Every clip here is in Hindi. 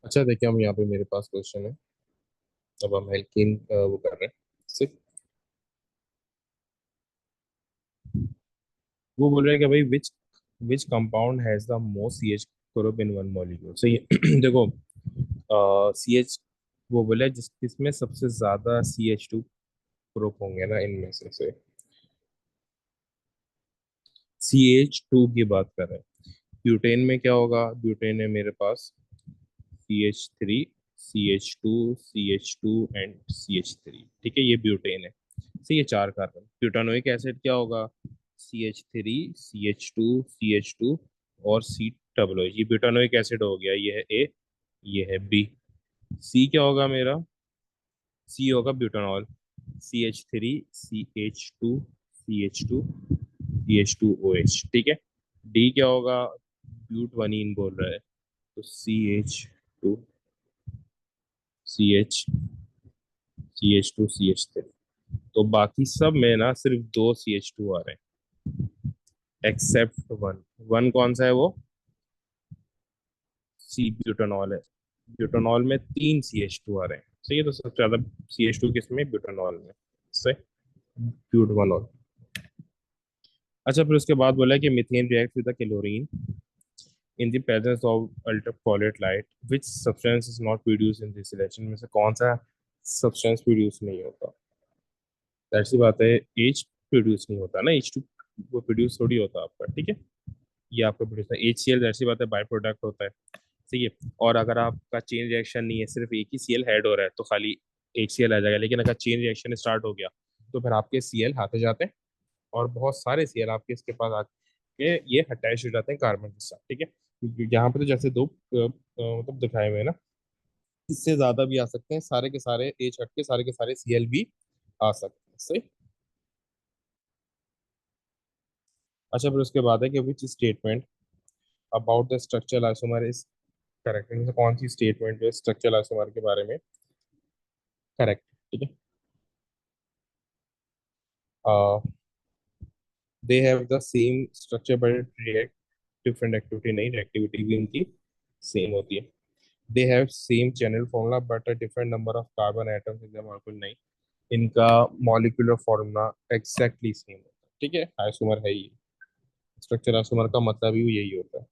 अच्छा देखिए, हम यहाँ पे मेरे पास क्वेश्चन है। अब हम एल्कीन वो कर रहे हैं। सिर्फ वो बोल रहे हैं कि भाई which which compound has the most C H group in one molecule. सही है। देखो, सी एच वो बोले जिसमें सबसे ज्यादा सी एच टू ग्रुप होंगे ना, इनमें से सी एच टू की बात कर रहे हैं। ब्यूटेन में क्या होगा? ब्यूटेन है मेरे पास C H three, C H two and C H three. ठीक है, ये ब्यूटेन है। सही है, चार कार्बन। ब्यूटानोइक एसिड क्या होगा? C H three, C H two और सी डबल ओ। ये ब्यूटानोइक एसिड हो गया, ये है ए, ये है बी। सी क्या होगा मेरा? सी होगा butanol, C H three, C H two O H. ठीक है। डी क्या होगा? ब्यूट वनीन बोल रहा है, तो टू सी एच थ्री। तो बाकी सब में ना सिर्फ दो सी एच टू आ रहे हैं एक्सेप्ट वन। वन कौन सा है वो? सी ब्यूटानॉल है। ब्यूटानॉल में तीन सी एच टू आ रहे हैं। सही है, तो सबसे ज्यादा सी एच टू किसमें? ब्यूटानॉल में। सही, ब्यूटानॉल। अच्छा, फिर उसके बाद बोला है कि methane react with the chlorine in the presence of ultraviolet light, which substance is not produce in this reaction. में से कौन सा सब्सटेंस प्रोड्यूस नहीं होता? ऐसी बात है, एच प्रोड्यूस नहीं होता ना, एच टू वो प्रोड्यूस थोड़ी होता आपका। ठीक है, ये आपका प्रोड्यूस है। एच सी एल ऐसी बात है, बाय प्रोडक्ट होता है। सही है। और अगर आपका चेन रिएक्शन नहीं है, सिर्फ एक ही सी एल ऐड हो रहा है, तो खाली एक सी एल आ जाएगा। लेकिन अगर चेन रिएक्शन स्टार्ट हो गया, तो फिर आपके सी एल आते जाते हैं, और बहुत सारे सी एल आपके इसके पास आके ये अटैच हो जाते हैं कार्बन के साथ। ठीक है, क्योंकि यहाँ पे तो जैसे दो मतलब दिखाए हुए हैं ना, इससे ज्यादा भी आ सकते हैं। सारे के सारे एच हट के सारे सी एल भी आ सकते हैं। सही। अच्छा, फिर उसके बाद है कि which statement about the structural isomer is correct. इनमें से कौन सी स्टेटमेंट जो है स्ट्रक्चरल आइसोमर के बारे में करेक्ट? ठीक है। They have the same structure but react different activity. नहीं, एक्टिविटी भी इनकी सेम होती है। They have same channel formula but a different number of carbon atoms in the molecule. नहीं, इनका मॉलिक्यूलर फॉर्मूला एग्जैक्टली सेम होता है। ठीक है, आइसोमर है ये। स्ट्रक्चर आइसोमर का मतलब ही यही होता है।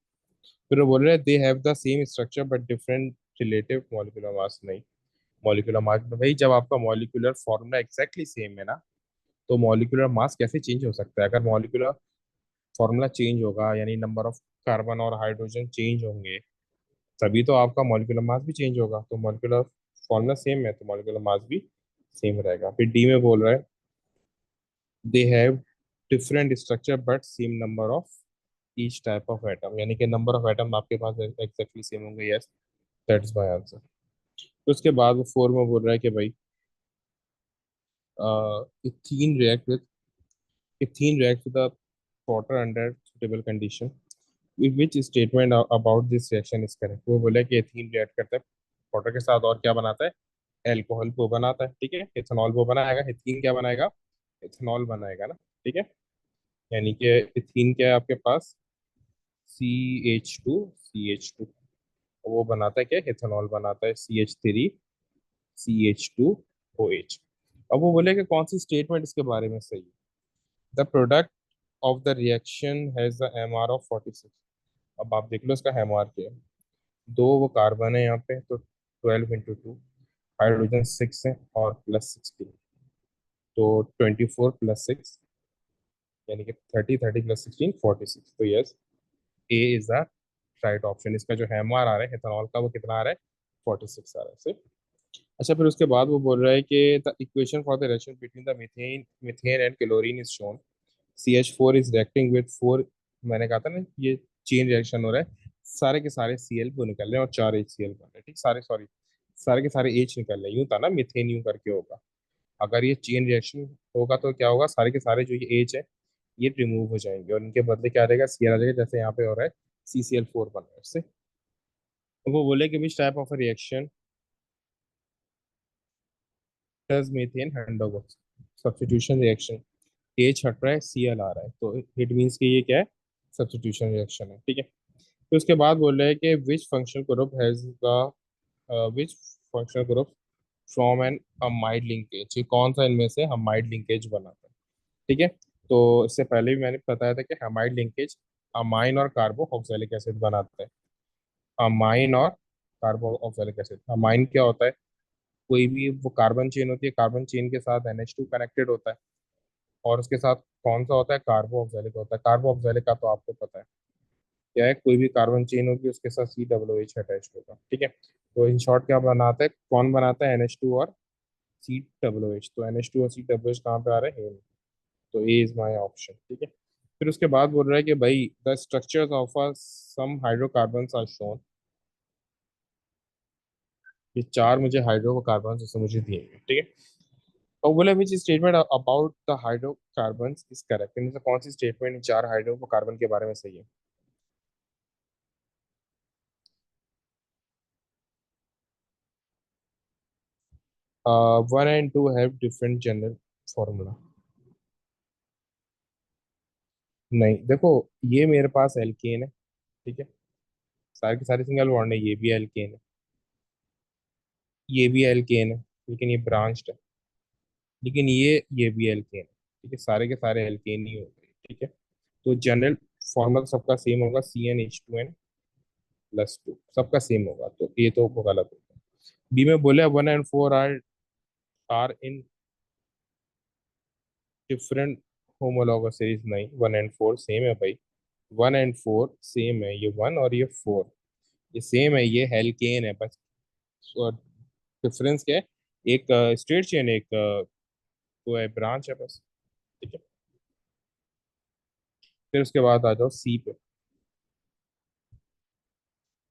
फिर वो बोल रहे हैं they have the same structure but different relative molecular mass. नहीं, मॉलिक्यूलर मास में भाई जब आपका मॉलिक्यूलर फॉर्मूला एग्जैक्टली सेम है ना, तो मॉलिक्यूलर मास कैसे चेंज हो सकता है? अगर मॉलिक्यूलर फॉर्मूला चेंज होगा, यानी नंबर ऑफ कार्बन और हाइड्रोजन चेंज होंगे, तभी तो आपका मॉलिक्यूलर मास भी चेंज होगा। तो मॉलिक्यूलर फॉर्मूला सेम है, तो मॉलिक्यूलर मास भी सेम रहेगा। फिर डी में बोल रहा है they have different structure but same number of each type of atom, यानी कि नंबर ऑफ एटम आपके पास एग्जैक्टली सेम होंगे। Yes, that's my answer. तो उसके बाद वो फोर में बोल रहा है कि भाई ethene react with ethene react with water under suitable condition, which statement about this reaction is correct. वो बोले कि एथीन रिएक्ट करता है वाटर के साथ, और क्या बनाता है? एल्कोहल को बनाता है। ठीक है, इथेनॉल वो बनाएगा। एथीन क्या बनाएगा? इथेनॉल बनाएगा ना। ठीक है, यानी कि इथीन क्या है आपके पास? सी एच टू वो बनाता है क्या? इथेनॉल बनाता है, CH3CH2OH। अब वो बोले कि कौन सी स्टेटमेंट इसके बारे में सही है? The product of the reaction has the MR of 46। अब आप देख लो इसका MR क्या है। दो वो कार्बन है यहाँ पे, तो 12 × 2, हाइड्रोजन 6 है और प्लस 16, तो 24 + 6 यानी कि 30 30 + 16 46। तो yes, A is the right option. इसका जो MR आ रहा है इथेनॉल का, वो कितना आ रहा है? 46 आ रहा है। सही। अच्छा, फिर उसके बाद वो बोल रहा है कि the equation for the reaction between the methane methane and chlorine is shown. CH4 is reacting with 4। मैंने कहा था ना, ये चेन रिएक्शन हो रहा है। सारे के सारे Cl वो निकल रहे हैं और 4 HCl बन रहे हैं। ठीक, सारे सॉरी सारे के सारे H निकल रहे हैं। यूं था ना, मीथेन यूं करके होगा। अगर ये चेन रिएक्शन होगा तो क्या होगा? सारे के सारे जो ये H है, ये रिमूव हो जाएंगे और इनके बदले क्या आ जाएगा? Cl आ जाएगा, जैसे यहाँ पे हो रहा है CCl4 बन रहा है इससे। तो वो बोले कि which type of reaction does methane handover? Substitution reaction. H हट रहा है, Cl आ रहा है, तो इट मीन्स कि ये क्या है? सब्स्टिट्यूशन रिएक्शन है। ठीक है। तो उसके बाद बोल रहे हैं कि which functional group has the which functional group from an amide linkage, ये कौन सा इनमें से हमाइड लिंकेज बनाता है? ठीक है, तो इससे पहले भी मैंने बताया था कि हमाइड लिंकेज अमाइन और कार्बो ऑक्सैलिक एसिड बनाता है। अमाइन और कार्बो ऑक्सैलिक एसिड, अमाइन क्या होता है? कोई भी वो कार्बन चेन होती है, कार्बन चेन के साथ NH2 कनेक्टेड होता है, और उसके साथ कौन सा होता है? कार्बो ऑक्सैलिक होता है। कार्बो ऑक्सैलिक का तो आपको पता है क्या है, कोई भी कार्बन चेन होगी उसके साथ COOH अटैच होगा। ठीक है, तो इन शॉर्ट क्या बनाता है, कौन बनाता है? NH2 और COOH। तो NH2 और COOH कहाँ पे आ रहे हैं? तो ए इज माई ऑप्शन। ठीक है, फिर उसके बाद बोल रहा है कि भाई the structures of some hydrocarbons are shown, ये चार मुझे हाइड्रोकार्बन जैसे मुझे दिए हैं। ठीक है, और बोला which statement about the hydrocarbons is correct, इनमें से कौन सी स्टेटमेंट चार हाइड्रोकार्बन के बारे में सही है? 1 and 2 have different general formula. नहीं देखो, ये मेरे पास एल्केन है, ठीक है, सारे के सारे सिंगल बॉन्ड है, ये भी एल्केन है, ये भी एल्केन है, लेकिन ये ब्रांच्ड है, लेकिन ये भी एल्केन है। ठीक है, सारे के सारे एल्केन ही हो गए। ठीक है, तो जनरल फॉर्मूला सबका सेम होगा, CnH2n+2, सबका सेम होगा, तो ये तो गलत होगा। बी में बोले 1 and 4 are in different homologous series, नहीं 1 and 4 सेम है भाई, 1 and 4 सेम है, ये 1 और ये 4 ये सेम है, ये हेल्केन है बस। डिफरेंस क्या है? एक स्ट्रेट चेन, एक वो है ब्रांच है बस। ठीक है, फिर उसके बाद आ जाओ सी पे,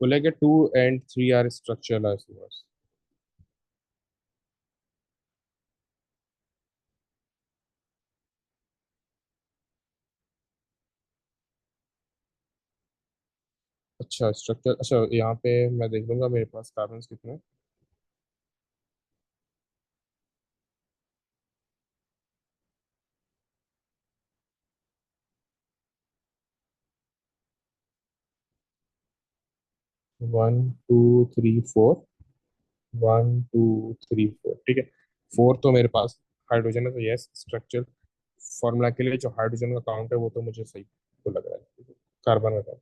बोले कि 2 and 3 आर स्ट्रक्चरल आइसोमर्स। अच्छा स्ट्रक्चर, अच्छा यहाँ पे मैं देख लूंगा मेरे पास कार्बन कितने हैं। 1 2 3 4, 1 2 3 4, ठीक है, 4 तो मेरे पास हाइड्रोजन है, तो यस स्ट्रक्चर फॉर्मूला के लिए जो हाइड्रोजन का काउंट है वो तो मुझे सही को लग रहा है, कार्बन का।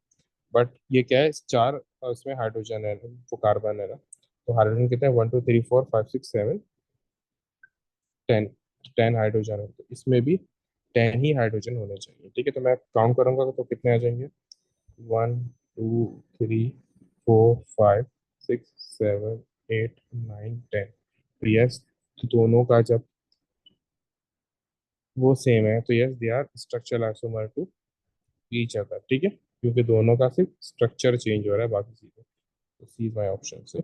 बट ये क्या है, चार इसमें हाइड्रोजन है, वो कार्बन है ना, तो हाइड्रोजन कितने हैं? 1 2 3 4 5 6 7 10, 10 हाइड्रोजन है, तो इसमें भी 10 ही हाइड्रोजन होने चाहिए। ठीक है, तो मैं काउंट करूंगा तो कितने आ जाएंगे? 1 2 3 4 5 6 7 8 9 10। तो यस, दोनों का जब वो सेम है तो yes they are structural isomer to each other. ठीक है, क्योंकि दोनों का सिर्फ स्ट्रक्चर चेंज हो रहा है, बाकी चीजें। तो सी इज माई ऑप्शन से।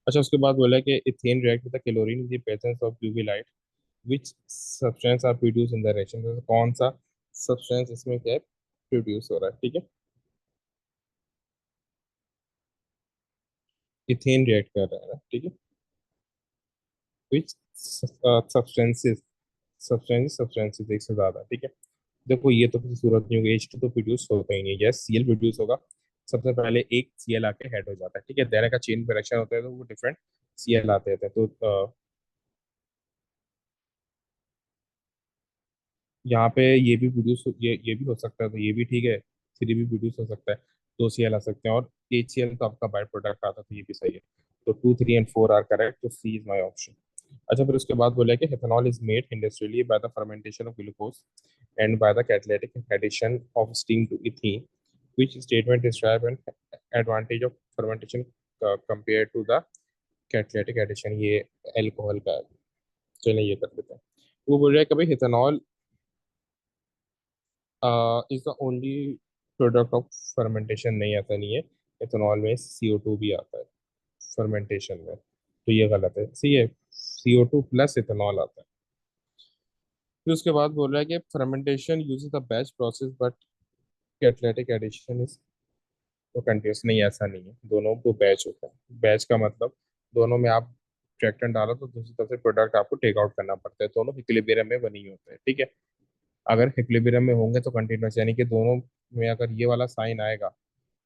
अच्छा, उसके बाद बोला है कि ethane react with the chlorine in the presence of UV light, which substance are produce in the reaction, तो कौन सा सब्सटेंस इसमें क्या है, प्रोड्यूस हो रहा है? ठीक है, इथेन रिएक्ट कर रहा है ना, ठीक है, विच सब्सटेंसेस, सब्सटेंसेस एक से ज्यादा। ठीक है, देखो ये तो किसी सूरत नहीं होगी, H2 तो प्रोड्यूस होता ही नहीं है, यस Cl प्रोड्यूस होगा। सबसे पहले एक Cl आके हेड हो जाता है, ठीक है, दोनों का चेन रिएक्शन होता है तो वो डिफरेंट Cl आते हैं, तो यहाँ पे ये भी प्रोड्यूस, ये भी हो सकता है, तो ये भी ठीक है, थ्री भी प्रोड्यूस हो सकता है, दो Cl आ सकते हैं, और HCl तो आपका बाय प्रोडक्ट आता है, तो ये भी सही है। तो 2 3 and 4 आर करेक्ट, तो सी इज माई ऑप्शन। अच्छा, फिर उसके बाद बोला है कि ethanol is made industrially by the fermentation of glucose and by the catalytic addition of steam to ethene, which statement describe an advantage of fermentation compared to the catalytic addition, ये अल्कोहल का है। चलिए ये कर देते हैं। वो बोल रहा है कि भाई ethanol is the only product of fermentation, नहीं आता नहीं है, इथेनॉल में CO2 भी आता है फर्मेंटेशन में, तो ये गलत है, सही है, CO2 प्लस इथेनॉल आता है। फिर उसके बाद बोल रहा है कि fermentation uses the batch process but catalytic addition is तो कंटिन्यूस, नहीं ऐसा नहीं है, दोनों को बैच होता है। बैच का मतलब दोनों में आप रिएक्टेंट डालो तो दूसरी तरफ से प्रोडक्ट आपको टेक आउट करना पड़ता है, दोनों इक्विलिब्रियम में बनी होते हैं। ठीक है, अगर इक्विलिब्रियम में होंगे तो कंटिन्यूस, यानी कि दोनों में अगर ये वाला साइन आएगा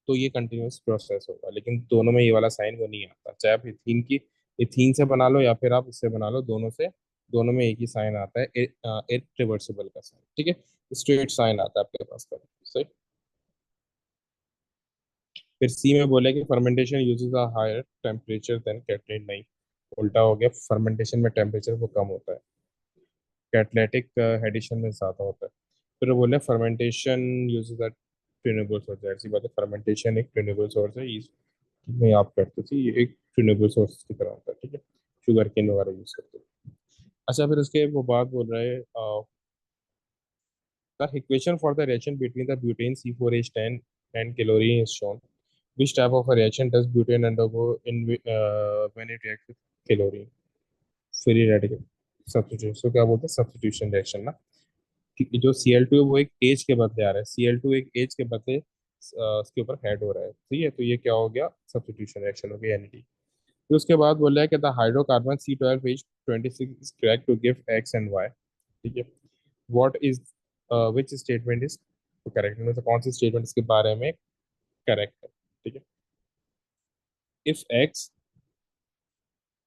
तो ये कंटिन्यूस प्रोसेस होगा, लेकिन दोनों में ये वाला साइन वो नहीं आता, चाहे आप इथीन की इथीन से बना लो या फिर आप इससे बना लो, दोनों से दोनों में एक ही साइन आता है, इरिवर्सिबल का साइन, ठीक है, स्ट्रेट साइन आता है आपके पास का, सही। फिर सी में बोला कि fermentation uses a higher temperature than catalytic, नहीं, उल्टा हो गया, फर्मेंटेशन में टेम्परेचर वो कम होता है, कैटलिटिक एडिशन में ज़्यादा होता है। फिर वो बोले फर्मेंटेशन यूजेस अ ट्यूनेबल सोर्स, ऐसी बात है, फर्मेंटेशन एक ट्यूनेबल सोर्स है, में आप करते थे, ये एक रिन्यूएबल सोर्स की तरह होता है, ठीक है, शुगर केन वगैरह यूज करते हैं। अच्छा, फिर उसके वो बात बोल रहे हैं, the equation for the reaction between the butane C4H10 and chlorine is shown, which type of a reaction does butane undergo in when it reacts with chlorine, free radical substitution, so क्या बोलते हैं, सब्स्टिट्यूशन रिएक्शन ना, कि जो Cl2 है वो एक एज के बदले आ रहा है, Cl2 एक एज के बदले उसके ऊपर हेड हो रहा है, ठीक है, तो ये क्या हो गया, सब्स्टिट्यूशन रिएक्शन हो गई, NAD। फिर उसके बाद बोला है कि the hydrocarbon C12H26 is correct to give X and Y, ठीक है, what is which statement is correct, में से कौन सी स्टेटमेंट इसके बारे में करेक्ट है, ठीक है, if X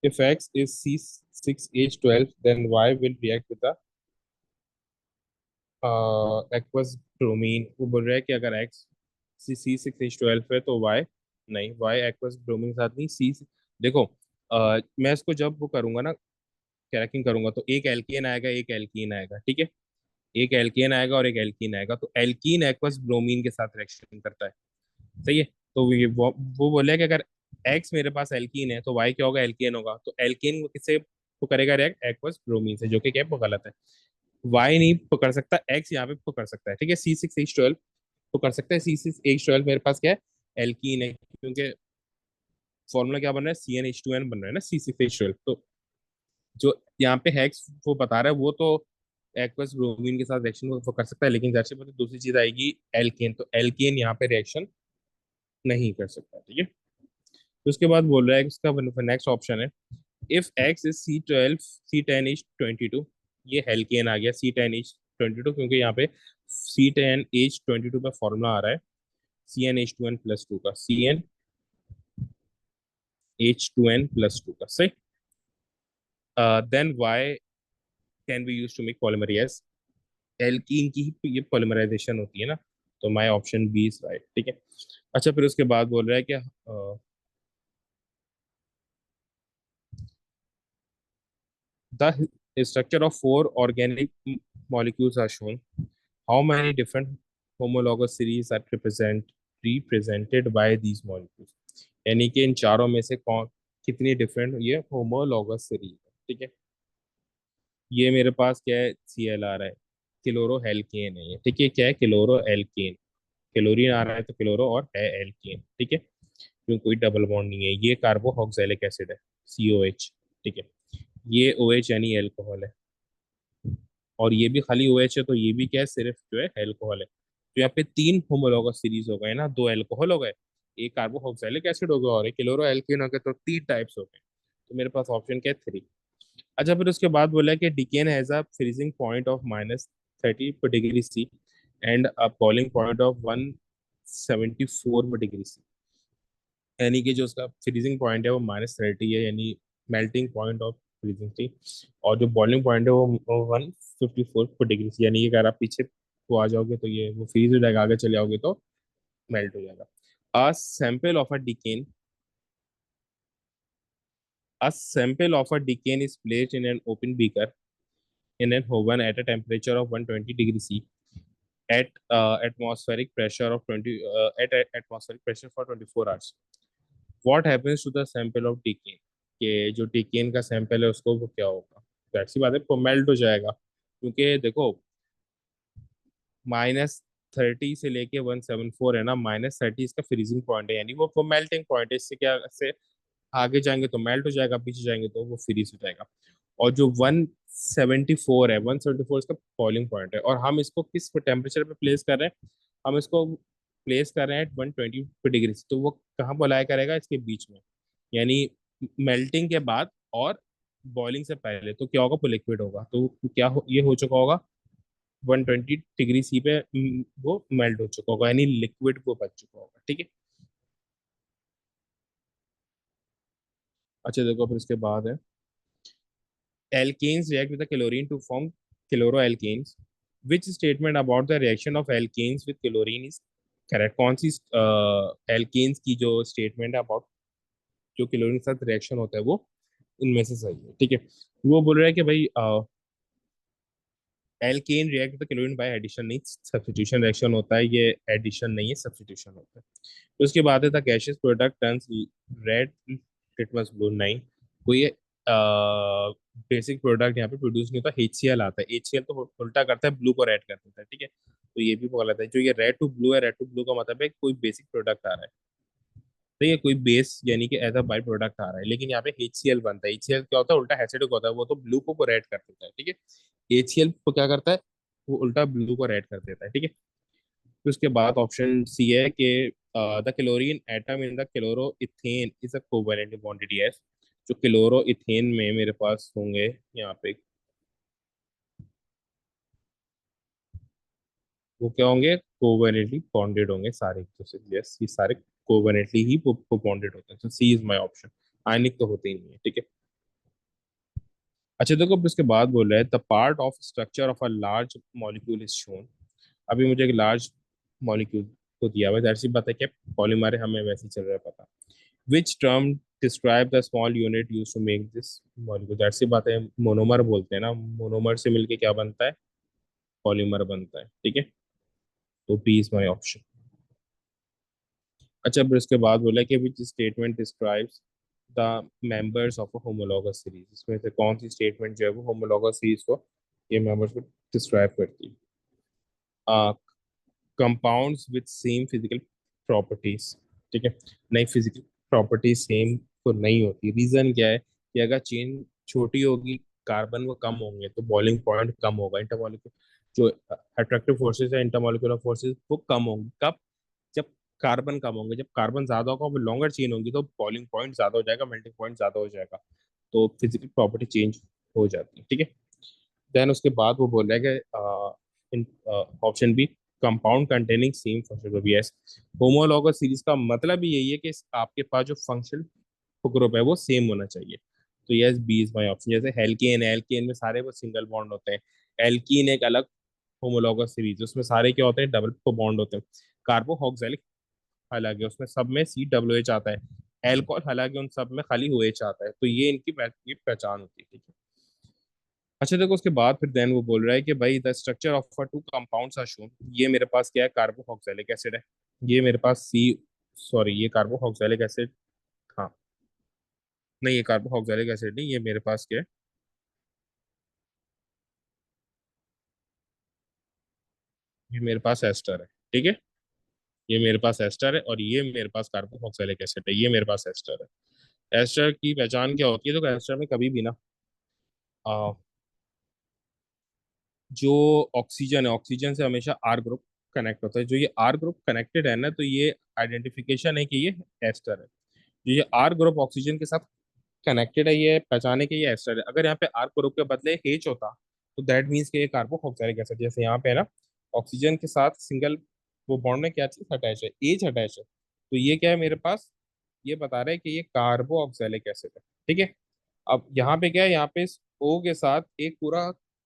if X is C6H12 then Y will react with the aqueous bromine, वो बोल रहा है कि अगर X C6H12 है तो Y नहीं, Y aqueous bromine के साथ नहीं, C देखो, मैं इसको जब वो करूंगा ना, क्रैकिंग करूंगा, तो एक एल्केन आएगा एक एल्कीन आएगा, ठीक है, एक एल्केन आएगा और एक एल्कीन आएगा, तो एल्कीन एक्वस ब्रोमीन के साथ रिएक्शन करता है, सही है। तो वो बोले कि अगर एक्स मेरे पास एल्कीन है तो वाई क्या होगा, एल्केन होगा, तो एल्केन को किससे वो करेगा रिएक्ट, एक्वस ब्रोमीन से, जो कि क्या है, वो गलत है, वाई नहीं पकड़ सकता, एक्स यहाँ पे पकड़ सकता है, ठीक है, C6H12 पकड़ सकता है, C6H12 मेरे पास क्या है, एल्कीन है, क्योंकि फॉर्मूला क्या बन रहा है, CnH2n बन रहा है ना, C6H12, तो जो यहाँ पे हेक्स वो बता रहा है वो तो एक्वस ब्रोमीन के साथ रिएक्शन वो कर सकता है, लेकिन जाहिर सी बात है दूसरी चीज आएगी एल्केन, तो एल्केन यहाँ पे रिएक्शन नहीं कर सकता, ठीक है। तो उसके बाद बोल रहा है कि उसका नेक्स्ट ऑप्शन है, if x is C12 C10H22, ये एल्केन आ गया C10H22, क्योंकि यहाँ पे C10H22 का फॉर्मूला आ रहा है CnH2n+2 का, CnH2n+2 का, सही। Then Y can be use to make polymerase, alkene की ही ये पॉलीमराइजेशन होती है ना, तो my option B is right, ठीक है। अच्छा, फिर उसके बाद बोल रहा है कि the structure of 4 organic molecules are shown, how many different homologous series are represented by these molecules, यानी कि इन चारों में से कौन कितनी डिफरेंट ये होमोलॉगस सीरीज है, ठीक है। ये मेरे पास क्या है, CL आ रहा है, क्लोरो हेल्केन है ये, ठीक है, क्या है, क्लोरो एल्केन, क्लोरीन आ रहा है तो क्लोरो और है एल्केन, ठीक है, क्योंकि कोई डबल बॉन्ड नहीं है, ये कार्बोक्सिलिक एसिड है, COH, ठीक है, ये OH यानी एल्कोहल है, और ये भी खाली OH है, तो ये भी क्या है, सिर्फ जो है एल्कोहल है, तो यहाँ पे 3 होमोलॉगस सीरीज हो गए ना, 2 एल्कोहल हो गए, एक कार्बोक्सिलिक एसिड हो गया और एक क्लोरो एल्केन हो गया, तो 3 टाइप्स हो गए, तो मेरे पास ऑप्शन क्या है, 3। अच्छा, फिर उसके बाद बोला है कि decane has a freezing point of -30 degree C and a boiling point of 174 degree C, यानी कि जो उसका फ्रीजिंग पॉइंट है वो -30 है, यानी मेल्टिंग पॉइंट ऑफ फ्रीजिंग थी, और जो बॉइलिंग पॉइंट है वो 154 डिग्री C, यानी कि अगर आप पीछे को आ जाओगे तो ये वो फ्रीज हो जाएगा, आगे चले जाओगे तो मेल्ट हो जाएगा। A sample of a decane A sample of a decane is placed in an open beaker in an oven at a temperature of 120 degrees C at atmospheric pressure of 20 atmospheric pressure for 24 hours. What happens to the sample of decane? कि जो डिकेन का सैंपल है उसको वो क्या होगा, तो ऐसी बात है वो मेल्ट हो जाएगा, क्योंकि देखो -30 से लेके 174 है ना, -30 इसका फ्रीजिंग पॉइंट है, यानी वो मेल्टिंग पॉइंट है, इससे क्या से आगे जाएंगे तो मेल्ट हो जाएगा, पीछे जाएंगे तो वो फ्रीज हो जाएगा, और जो 174 है, 174 इसका बॉइलिंग पॉइंट है, और हम इसको किस टेम्परेचर पे प्लेस कर रहे हैं, हम इसको प्लेस कर रहे हैं 120 डिग्री, तो वो कहाँ अप्लाई करेगा, इसके बीच में, यानी मेल्टिंग के बाद और बॉइलिंग से पहले, तो क्या होगा, वो लिक्विड होगा, तो क्या ये हो चुका होगा 120 डिग्री C पे वो मेल्ट हो चुका होगा, यानी लिक्विड वो बच चुका होगा, ठीक है। अच्छा देखो, फिर इसके बाद है alkanes react with the chlorine to form chloroalkanes. Which statement about the reaction of alkanes with chlorine is correct? कौन सी alkanes की जो statement है about जो क्लोरीन के साथ रिएक्शन होता है वो इनमें से सही है? ठीक है, वो बोल रहा है कि भाई alkane react with chlorine by addition, नहीं सब्स्टिट्यूशन रिएक्शन होता है, ये एडिशन नहीं है, सब्स्टिट्यूशन होता है। तो उसके बाद है the gaseous product turns red litmus blue, नहीं कोई बेसिक प्रोडक्ट यहाँ पे प्रोड्यूस नहीं होता, HCl आता है, HCl तो उल्टा करता है, ब्लू को रेड कर देता है, ठीक है, तो ये भी बोला था जो ये रेड टू ब्लू है, रेड टू ब्लू का मतलब है कोई बेसिक प्रोडक्ट आ रहा है, तो ये कोई बेस यानी कि एज अ बाई प्रोडक्ट आ रहा है, लेकिन यहाँ पे HCl बनता है, HCl क्या होता है, उल्टा एसिडिक होता है, वो तो ब्लू को रेड कर देता है, ठीक है, HCl को क्या करता है, वो उल्टा ब्लू को रेड कर देता है, ठीक है। फिर उसके बाद ऑप्शन सी है कि the chlorine atom in the chloro ethane is a covalent bonded, yes, जो क्लोरो इथेन में मेरे पास होंगे यहाँ पे, वो क्या होंगे, कोवेलेंटली बॉन्डेड होंगे सारे एक दूसरे से, यस, ये सारे कोवेलेंटली ही बॉन्डेड होते हैं, तो सी इज माय ऑप्शन, आयनिक तो होते ही नहीं है, ठीक है। अच्छा देखो, अब इसके बाद बोल रहा है the part of structure of a large molecule is shown. अभी मुझे एक लार्ज मॉलिक्यूल को दिया हुआ है, जाहिर सी बात है कि पॉलीमर है, हमें वैसे ही चल रहा है पता। Which term describe the small unit use to make this molecule, जाहिर सी बात है मोनोमर बोलते हैं ना, मोनोमर से मिलके क्या बनता है, पॉलीमर बनता है, ठीक है, तो बी इज माई ऑप्शन। अच्छा, फिर इसके बाद बोला कि which statement describes the members of a homologous series, इसमें से कौन सी स्टेटमेंट जो है वो होमोलॉगस सीरीज को, ये मेंबर्स को डिस्क्राइब करती है। Compounds with same physical properties, ठीक है, नहीं फिजिकल प्रॉपर्टीज सेम तो नहीं होती, रीजन क्या है कि अगर चेन छोटी होगी, कार्बन वो कम होंगे, तो बॉइलिंग पॉइंट कम होगा, इंटरमॉलिक्यूलर जो अट्रैक्टिव फोर्सेज है, इंटरमॉलिक्यूलर फोर्सेज वो कम होंगे, कब, जब कार्बन कम होंगे, जब कार्बन ज्यादा होगा, वो लॉन्गर चेन होगी, तो बॉइलिंग पॉइंट ज्यादा हो जाएगा, मेल्टिंग पॉइंट ज्यादा हो जाएगा, तो फिजिकल प्रॉपर्टी चेंज हो जाती है, ठीक है। देन उसके बाद वो बोल रहा है कि option B compound containing same functional group, yes, homologous series का मतलब ही यही है कि आपके पास जो फंक्शनल ग्रुप है वो सेम होना चाहिए, तो yes, B is my option. जैसे हेल्केन है, हेल्केन में सारे वो सिंगल बॉन्ड होते हैं, एल्कीन एक अलग होमोलॉगस सीरीज, उसमें सारे क्या होते हैं, डबल बॉन्ड होते हैं। कार्बोहॉक्सैलिक अलग है, उसमें सब में COOH आता है, एल्कोहल हालांकि उन सब में खाली OH आता है, तो ये इनकी ये पहचान होती है, ठीक है। अच्छा देखो, उसके बाद फिर देन वो बोल रहा है कि भाई the structure of two compounds are shown, ये मेरे पास क्या है, कार्बोऑक्सैलिक एसिड है, ये मेरे पास सी, सॉरी ये कार्बोऑक्सैलिक एसिड, हाँ, नहीं ये कार्बोऑक्सैलिक एसिड नहीं, ये मेरे पास क्या है, ये मेरे पास एस्टर है, ठीक है, ये मेरे पास एस्टर है, और ये मेरे पास कार्बोऑक्सैलिक एसिड है, ये मेरे पास एस्टर है। एस्टर की पहचान क्या होती है, तो एस्टर में कभी भी ना आ, जो ऑक्सीजन है, ऑक्सीजन से हमेशा R ग्रुप कनेक्ट होता है, जो ये R ग्रुप कनेक्टेड है ना, तो ये आइडेंटिफिकेशन है कि ये एस्टर है, जो ये R ग्रुप ऑक्सीजन के साथ कनेक्टेड है, ये पहचाने के ये एस्टर है। अगर यहाँ पे R ग्रुप के बदले H होता, तो दैट मीन्स कि ये कार्बोऑक्सिलिक एसिड, जैसे यहाँ पे है ना, ऑक्सीजन के साथ सिंगल वो बॉन्ड में क्या चीज अटैच है, एच अटैच है, तो ये क्या है मेरे पास, ये बता रहा है कि ये कार्बोऑक्सिलिक एसिड है, ठीक है। अब यहाँ पे क्या है, यहाँ पे इस O के साथ एक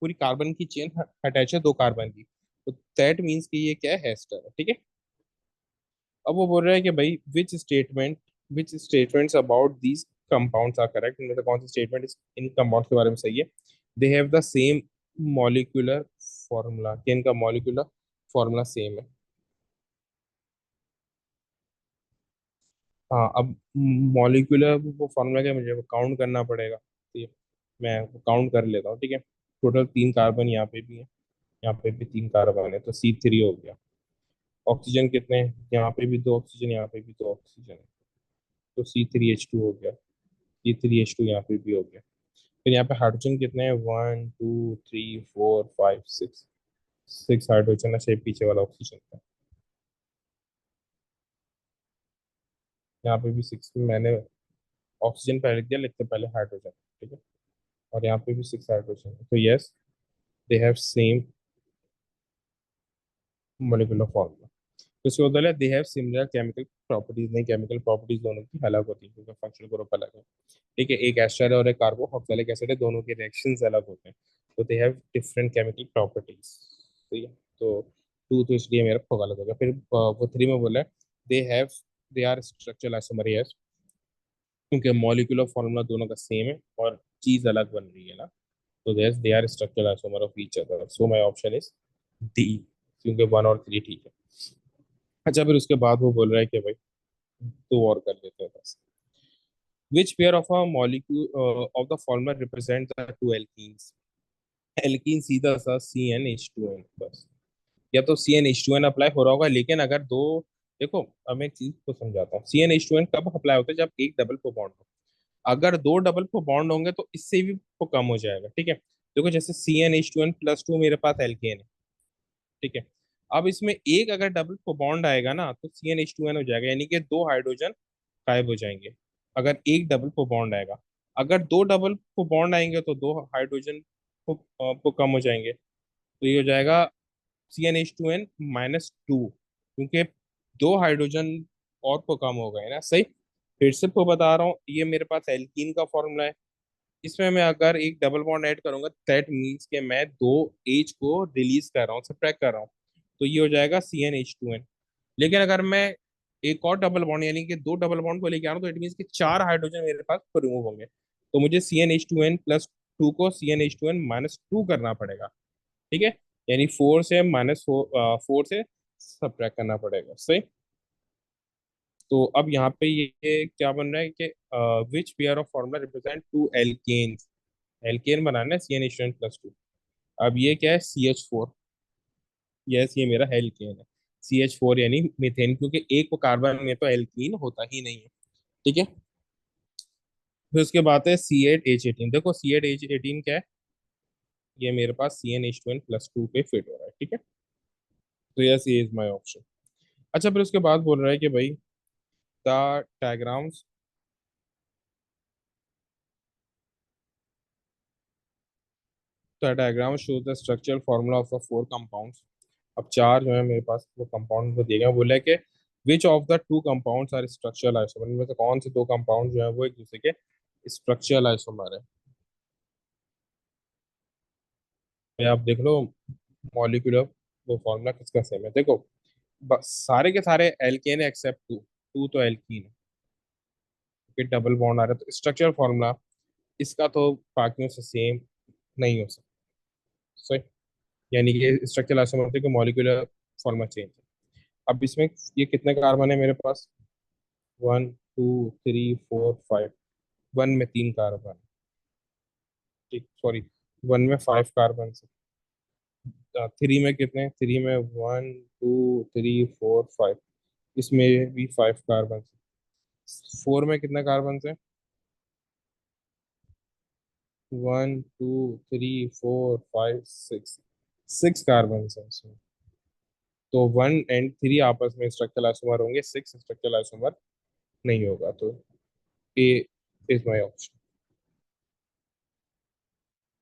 पूरी कार्बन की चेन अटैच है, 2 कार्बन की, तो दैट मीन्स कि ये क्या है, एस्टर है, ठीक है। अब वो बोल रहा है कि भाई which statements about these compounds are correct, इनमें से कौन सी स्टेटमेंट इन कंपाउंड्स के बारे में सही है। They have the same molecular formula, कि इनका मॉलिक्यूलर फॉर्मूला सेम है। हाँ, अब मॉलिक्यूलर वो फॉर्मूला क्या, मुझे वो काउंट करना पड़ेगा, ठीक है, मैं काउंट कर लेता हूँ, ठीक है। टोटल 3 कार्बन यहाँ पे भी है, यहाँ पे भी 3 कार्बन है, तो C3 हो गया। ऑक्सीजन कितने हैं, यहाँ पे भी 2 ऑक्सीजन, यहाँ पे भी 2 ऑक्सीजन है, तो C3H2 हो गया, C3H2 यहाँ पे भी हो गया। फिर यहाँ पे हाइड्रोजन कितने हैं, 1 2 3 4 5 6, 6 हाइड्रोजन है, पीछे वाला ऑक्सीजन का, यहाँ पे भी 6, मैंने ऑक्सीजन पहले लिख दिया, लिखते पहले हाइड्रोजन, ठीक है, और यहाँ पे भी 6 हाइड्रोजन है, तो yes, they have same molecular formula. तो उसके बदले they have similar chemical properties, नहीं केमिकल प्रॉपर्टीज दोनों की अलग होती है क्योंकि फंक्शनल ग्रुप अलग है। ठीक है, एक एस्टर है और एक कार्बोक्सिलिक एसिड है, दोनों के रिएक्शंस अलग होते हैं, तो they have different chemical properties. ठीक है, तो टू तो इसलिए मेरा गलत हो गया। फिर वो थ्री में बोला they have, they are structural isomer, yes, क्योंकि मॉलिक्यूलर फॉर्मूला दोनों का सेम है और चीज अलग बन रही है ना, तो yes they are structural isomer of each other, so my option is D, क्योंकि वन और थ्री ठीक है। अच्छा, फिर उसके बाद वो बोल रहा है कि भाई दो और कर लेते हैं बस। Which pair of a molecule of the formula represent the two alkenes? Alkene सीधा सा CnH2n बस, या तो CnH2n अप्लाई हो रहा होगा, लेकिन अगर दो, देखो अब मैं एक चीज को समझाता हूँ, CnH2n कब अप्लाई होता है, जब एक डबल को बॉन्ड हो। अगर दो डबल को बॉन्ड होंगे तो इससे भी वो कम हो जाएगा। ठीक है, देखो जैसे CnH2n+2 मेरे पास एल्केन है। ठीक है, अब इसमें एक अगर डबल को बॉन्ड आएगा ना तो CnH2n हो जाएगा, यानी कि दो हाइड्रोजन गायब हो जाएंगे अगर एक डबल को बॉन्ड आएगा। अगर दो डबल को बॉन्ड आएंगे तो दो हाइड्रोजन को कम हो जाएंगे, तो ये हो जाएगा CnH2n-2, क्योंकि दो हाइड्रोजन और को कम हो गए ना, सही। फिर से को बता रहा हूँ, ये मेरे पास एल्कीन का फॉर्मूला है, इसमें मैं अगर एक डबल बॉन्ड ऐड करूंगा दैट मीन्स कि मैं दो एच को रिलीज कर रहा हूँ, सब्ट्रैक्ट कर रहा हूँ, तो ये हो जाएगा CnH2n। लेकिन अगर मैं एक और डबल बॉन्ड यानी कि दो डबल बॉन्ड को लेके आ रहा हूँ, तो इट मीन्स कि चार हाइड्रोजन मेरे पास रिमूव होंगे, तो मुझे CnH2n+2 को CnH2n-2 करना पड़ेगा। ठीक है, यानी फोर से फोर से सब्ट्रैक्ट करना पड़ेगा, सही। तो अब यहाँ पे ये क्या बन रहा है कि which pair of formula represent two alkanes, alkane बनाना है CnH2n+2। अब ये क्या है, CH4, यस ये मेरा एल्केन है। CH4 यानी मीथेन, क्योंकि एक कार्बन में तो एल्कीन होता ही नहीं है। ठीक है, फिर उसके बाद है C8H18, देखो C8H18 क्या है, ये मेरे पास CnH2n+2 पे फिट हो रहा है। ठीक है, तो यस ये इज माई ऑप्शन। अच्छा, फिर उसके बाद बोल रहा है कि भाई the diagrams, the diagram show the structural formula of the four compounds. अब चार जो है मेरे पास वो कंपाउंड को दिए गए, बोला है कि which of the two compounds are structural isomer, इनमें से कौन से दो कंपाउंड जो है वो एक दूसरे के स्ट्रक्चरल आइसोमर है। ये आप देख लो, मॉलिक्यूलर वो फॉर्मूला किसका सेम है, देखो बस सारे के सारे एल्केन है एक्सेप्ट टू, टू तो एल्कीन है, फिर डबल बॉन्ड आ रहा है, तो स्ट्रक्चरल फॉर्मूला इसका तो बाकियों से सेम नहीं हो सकता, सही। यानी कि स्ट्रक्चरल आइसोमर के मॉलिक्यूलर फॉर्मूला चेंज है। अब इसमें ये कितने कार्बन है मेरे पास, 1 2 3 4 5, वन में तीन कार्बन, ठीक सॉरी, वन में 5 कार्बन, थ्री में कितने, थ्री में 1 2 3 4 5, इसमें भी 5 कार्बन, फोर में कितने कार्बन है, 1 2 3 4 5 6, 6 कार्बन है इसमें। तो वन एंड थ्री आपस में स्ट्रक्चरल आइसोमर होंगे, सिक्स स्ट्रक्चरल आइसोमर नहीं होगा, तो ए इज माई ऑप्शन।